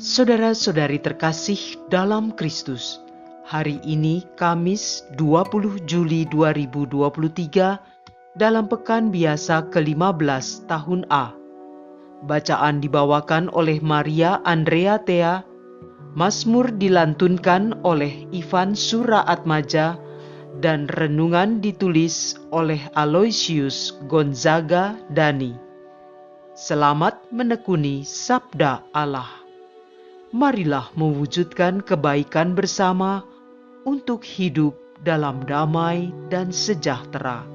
Saudara-saudari terkasih dalam Kristus, hari ini Kamis 20 Juli 2023 dalam pekan biasa ke-15 tahun A. Bacaan dibawakan oleh Maria Andrea Thea, Mazmur dilantunkan oleh Ivan Suraatmaja, dan renungan ditulis oleh Aloysius Gonzaga Dani. Selamat menekuni Sabda Allah. Marilah mewujudkan kebaikan bersama untuk hidup dalam damai dan sejahtera.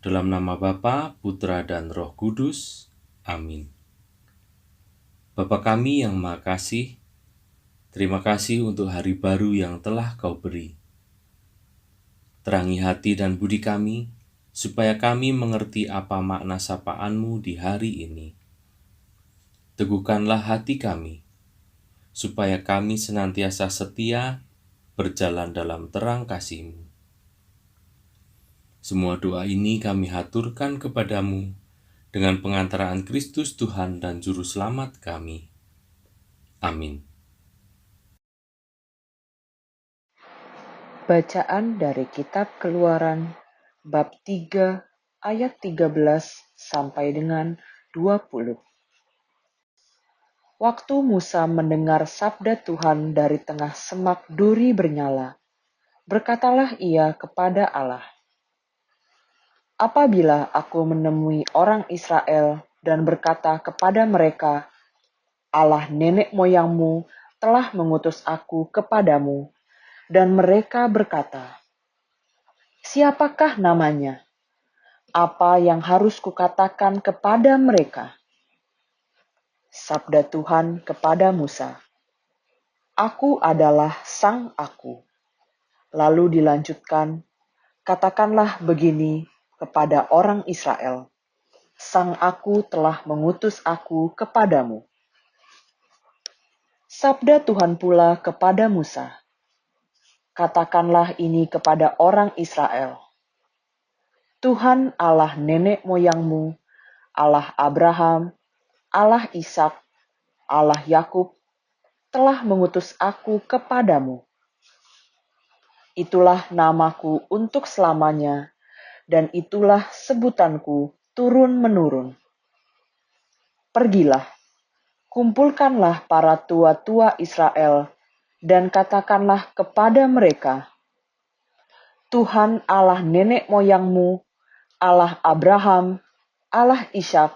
Dalam nama Bapa, Putra, dan Roh Kudus. Amin. Bapa kami yang Maha Kasih, terima kasih untuk hari baru yang telah Kau beri. Terangi hati dan budi kami, supaya kami mengerti apa makna sapaan-Mu di hari ini. Teguhkanlah hati kami, supaya kami senantiasa setia berjalan dalam terang kasih-Mu. Semua doa ini kami haturkan kepadamu dengan pengantaraan Kristus Tuhan dan Juru Selamat kami. Amin. Bacaan dari Kitab Keluaran bab 3 ayat 13 sampai dengan 20. Waktu Musa mendengar sabda Tuhan dari tengah semak duri bernyala, berkatalah ia kepada Allah, "Apabila aku menemui orang Israel dan berkata kepada mereka, Allah nenek moyangmu telah mengutus aku kepadamu, dan mereka berkata, siapakah namanya? Apa yang harus kukatakan kepada mereka?" Sabda Tuhan kepada Musa, "Aku adalah Sang Aku." Lalu dilanjutkan, "Katakanlah begini kepada orang Israel, Sang Aku telah mengutus aku kepadamu." Sabda Tuhan pula kepada Musa, "Katakanlah ini kepada orang Israel, Tuhan Allah nenek moyangmu, Allah Abraham, Allah Ishak, Allah Yakub, telah mengutus aku kepadamu. Itulah namaku untuk selamanya, dan itulah sebutanku turun-menurun. Pergilah, kumpulkanlah para tua-tua Israel, dan katakanlah kepada mereka, Tuhan Allah nenek moyangmu, Allah Abraham, Allah Ishak,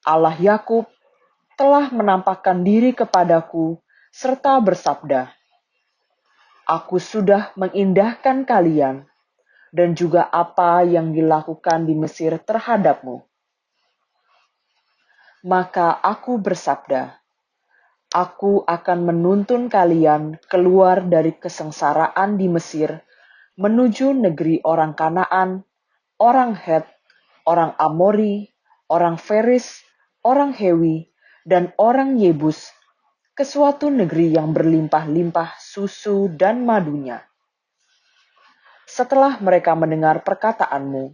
Allah Yakub, telah menampakkan diri kepadaku, serta bersabda, Aku sudah mengindahkan kalian, dan juga apa yang dilakukan di Mesir terhadapmu. Maka aku bersabda, Aku akan menuntun kalian keluar dari kesengsaraan di Mesir, menuju negeri orang Kanaan, orang Het, orang Amori, orang Feris, orang Hewi, dan orang Yebus, ke suatu negeri yang berlimpah-limpah susu dan madunya. Setelah mereka mendengar perkataanmu,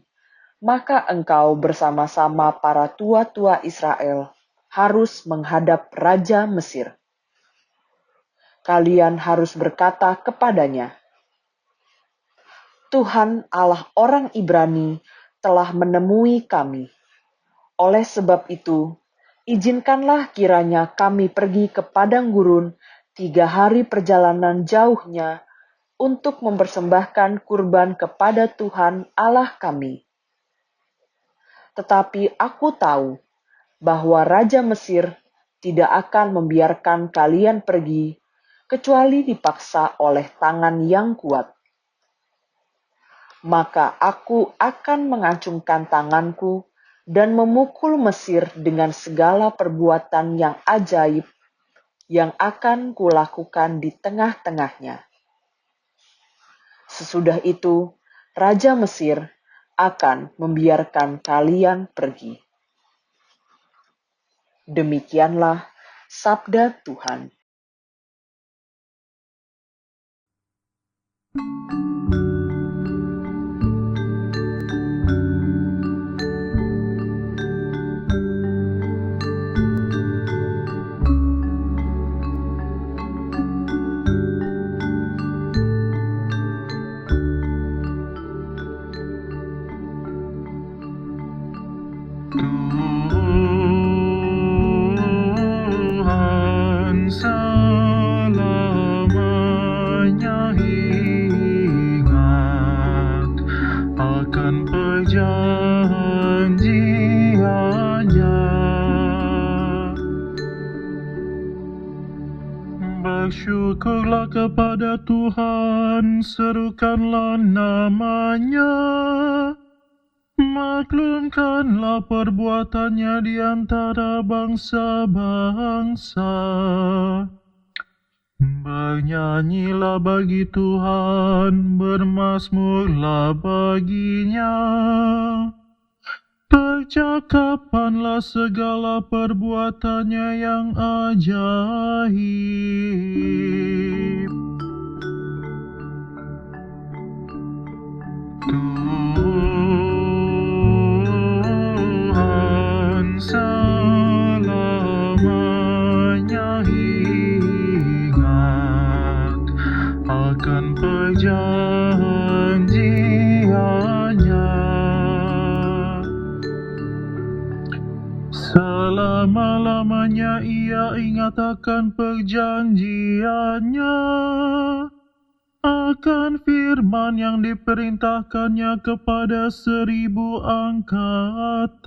maka engkau bersama-sama para tua-tua Israel harus menghadap Raja Mesir. Kalian harus berkata kepadanya, Tuhan Allah orang Ibrani telah menemui kami. Oleh sebab itu, izinkanlah kiranya kami pergi ke padang gurun 3 hari perjalanan jauhnya untuk mempersembahkan kurban kepada Tuhan Allah kami. Tetapi aku tahu bahwa Raja Mesir tidak akan membiarkan kalian pergi kecuali dipaksa oleh tangan yang kuat. Maka aku akan mengacungkan tanganku dan memukul Mesir dengan segala perbuatan yang ajaib yang akan kulakukan di tengah-tengahnya. Sesudah itu, Raja Mesir akan membiarkan kalian pergi. Demikianlah sabda Tuhan. akan perjanjiannya. Bersyukurlah kepada Tuhan, serukanlah namanya, maklumkanlah perbuatannya di antara bangsa-bangsa. Bernyanyilah bagi Tuhan, bermazmurlah baginya. Percakapanlah segala perbuatannya yang ajaib. Tuhan selamanya ingat akan perjanjiannya. Selama-lamanya ia ingat akan perjanjiannya, akan firman yang diperintahkannya kepada 1000 angkatan,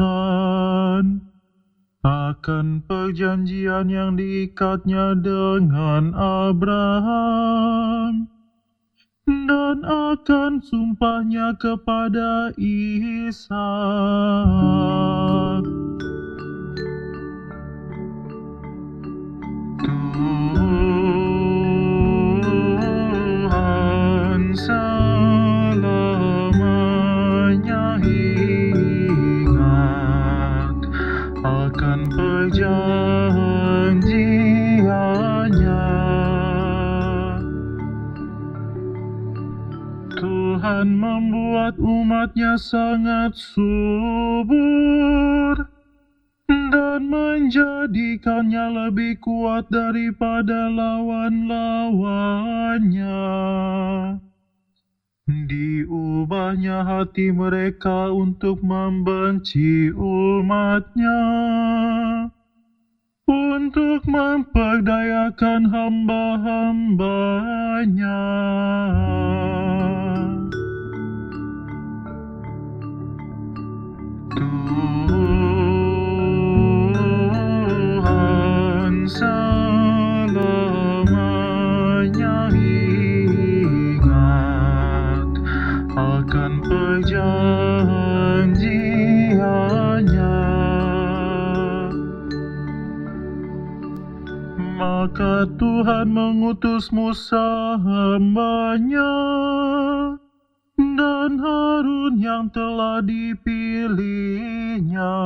akan perjanjian yang diikatnya dengan Abraham, dan akan sumpahnya kepada Ishak. Tuhan selamanya ingat akan perjanjiannya. Tuhan membuat umatnya sangat subur dan menjadikannya lebih kuat daripada lawan-lawannya. Diubahnya hati mereka untuk membenci umatnya, untuk memperdayakan hamba-hambanya. Tuhan selamanya ingat akan perjanjiannya. Maka Tuhan mengutus Musa hamba-Nya dan Harun yang telah dipilihnya.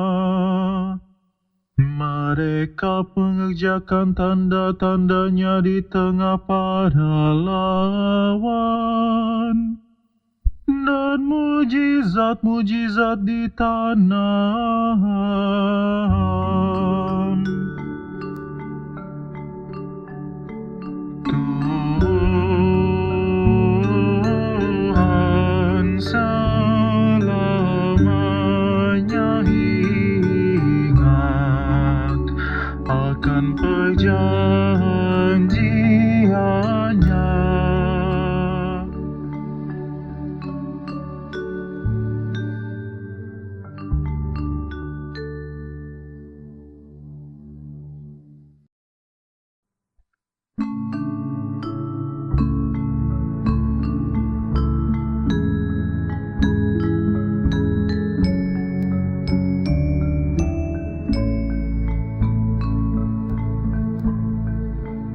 Mereka mengerjakan tanda-tandanya di tengah para lawan dan mujizat-mujizat di tanah. Tuhan selamanya ingat akan perjanjiannya.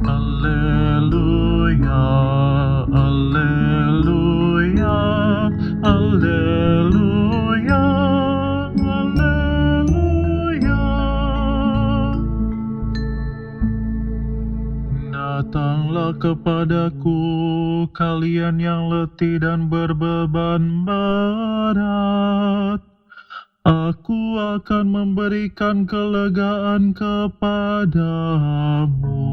Alleluia, alleluia, alleluia, alleluia. Datanglah kepadaku kalian yang letih dan berbeban berat, aku akan memberikan kelegaan kepadamu.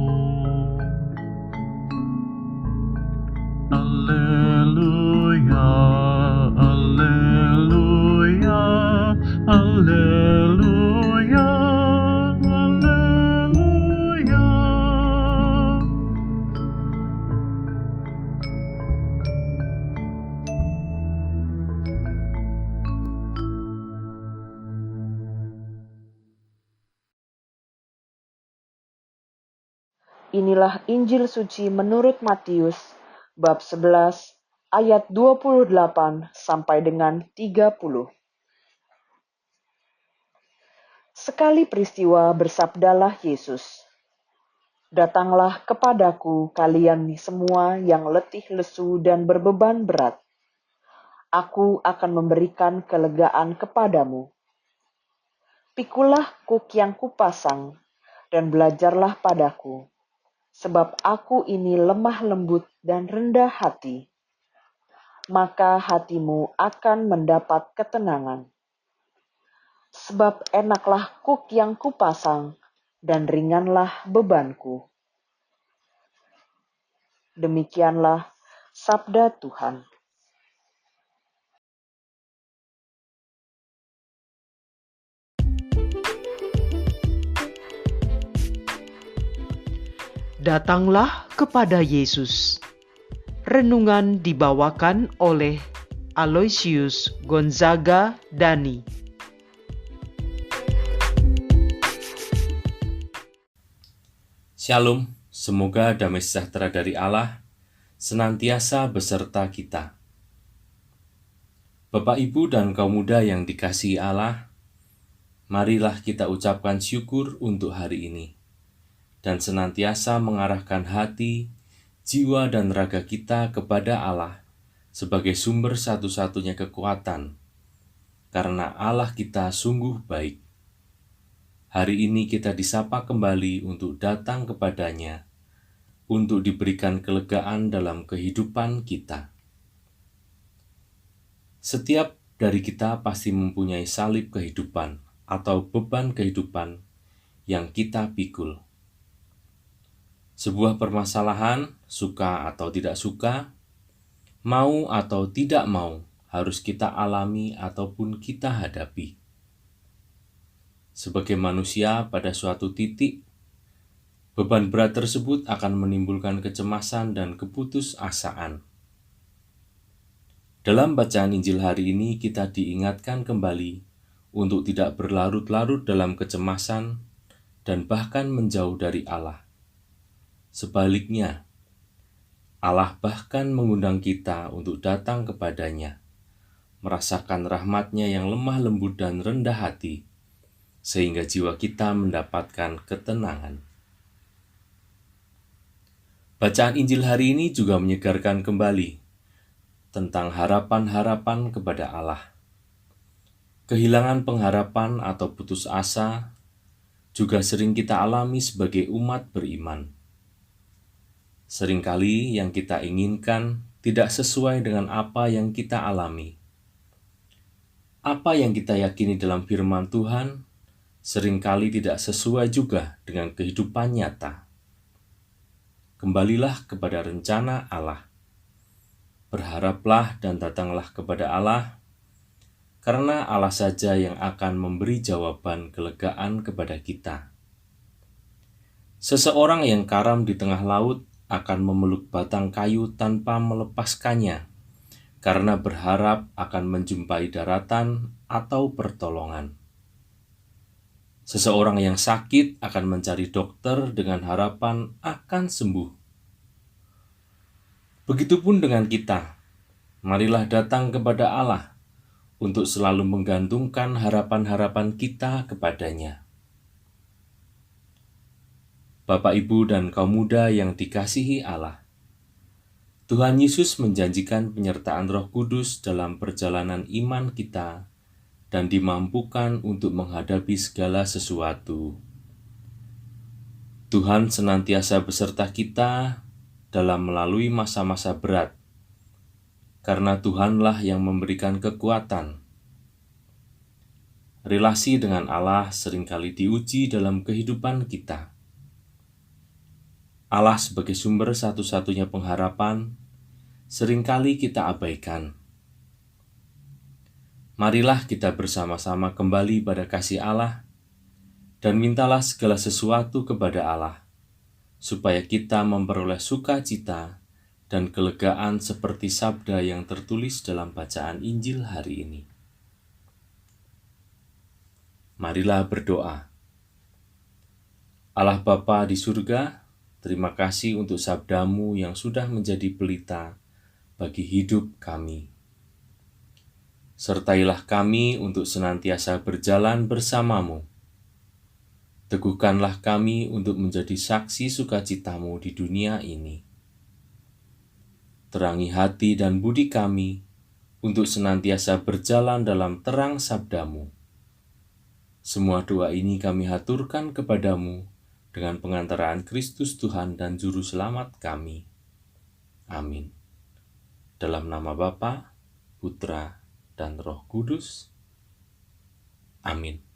Alleluia, alleluia, alleluia, alleluia. Inilah Injil suci menurut Matius, bab 11, ayat 28 sampai dengan 30. Sekali peristiwa bersabdalah Yesus, "Datanglah kepadaku kalian semua yang letih lesu dan berbeban berat. Aku akan memberikan kelegaan kepadamu. Pikulah kuk yang kupasang dan belajarlah padaku, sebab aku ini lemah lembut dan rendah hati. Maka hatimu akan mendapat ketenangan. Sebab enaklah kuk yang kupasang dan ringanlah bebanku." Demikianlah sabda Tuhan. Datanglah kepada Yesus. Renungan dibawakan oleh Aloysius Gonzaga Dani. Shalom, semoga damai sejahtera dari Allah senantiasa beserta kita. Bapak, Ibu, dan kaum muda yang dikasihi Allah, marilah kita ucapkan syukur untuk hari ini dan senantiasa mengarahkan hati, jiwa, dan raga kita kepada Allah sebagai sumber satu-satunya kekuatan, karena Allah kita sungguh baik. Hari ini kita disapa kembali untuk datang kepadanya, untuk diberikan kelegaan dalam kehidupan kita. Setiap dari kita pasti mempunyai salib kehidupan atau beban kehidupan yang kita pikul. Sebuah permasalahan, suka atau tidak suka, mau atau tidak mau, harus kita alami ataupun kita hadapi. Sebagai manusia pada suatu titik, beban berat tersebut akan menimbulkan kecemasan dan keputusasaan. Dalam bacaan Injil hari ini kita diingatkan kembali untuk tidak berlarut-larut dalam kecemasan dan bahkan menjauh dari Allah. Sebaliknya, Allah bahkan mengundang kita untuk datang kepadanya, merasakan rahmat-Nya yang lemah lembut dan rendah hati, sehingga jiwa kita mendapatkan ketenangan. Bacaan Injil hari ini juga menyegarkan kembali tentang harapan-harapan kepada Allah. Kehilangan pengharapan atau putus asa juga sering kita alami sebagai umat beriman. Seringkali yang kita inginkan tidak sesuai dengan apa yang kita alami. Apa yang kita yakini dalam firman Tuhan seringkali tidak sesuai juga dengan kehidupan nyata. Kembalilah kepada rencana Allah. Berharaplah dan datanglah kepada Allah, karena Allah saja yang akan memberi jawaban kelegaan kepada kita. Seseorang yang karam di tengah laut akan memeluk batang kayu tanpa melepaskannya, karena berharap akan menjumpai daratan atau pertolongan. Seseorang yang sakit akan mencari dokter dengan harapan akan sembuh. Begitupun dengan kita, marilah datang kepada Allah untuk selalu menggantungkan harapan-harapan kita kepadanya. Bapak, Ibu, dan kaum muda yang dikasihi Allah, Tuhan Yesus menjanjikan penyertaan Roh Kudus dalam perjalanan iman kita dan dimampukan untuk menghadapi segala sesuatu. Tuhan senantiasa beserta kita dalam melalui masa-masa berat, karena Tuhanlah yang memberikan kekuatan. Relasi dengan Allah seringkali diuji dalam kehidupan kita. Allah sebagai sumber satu-satunya pengharapan seringkali kita abaikan. Marilah kita bersama-sama kembali pada kasih Allah dan mintalah segala sesuatu kepada Allah, supaya kita memperoleh sukacita dan kelegaan seperti sabda yang tertulis dalam bacaan Injil hari ini. Marilah berdoa. Allah Bapa di surga, Terima kasih untuk sabda-Mu yang sudah menjadi pelita bagi hidup kami. Sertailah kami untuk senantiasa berjalan bersama-Mu. Teguhkanlah kami untuk menjadi saksi sukacita-Mu di dunia ini. Terangi hati dan budi kami untuk senantiasa berjalan dalam terang sabda-Mu. Semua doa ini kami haturkan kepadamu dengan pengantaraan Kristus Tuhan dan Juru Selamat kami. Amin. Dalam nama Bapa, Putra, dan Roh Kudus. Amin.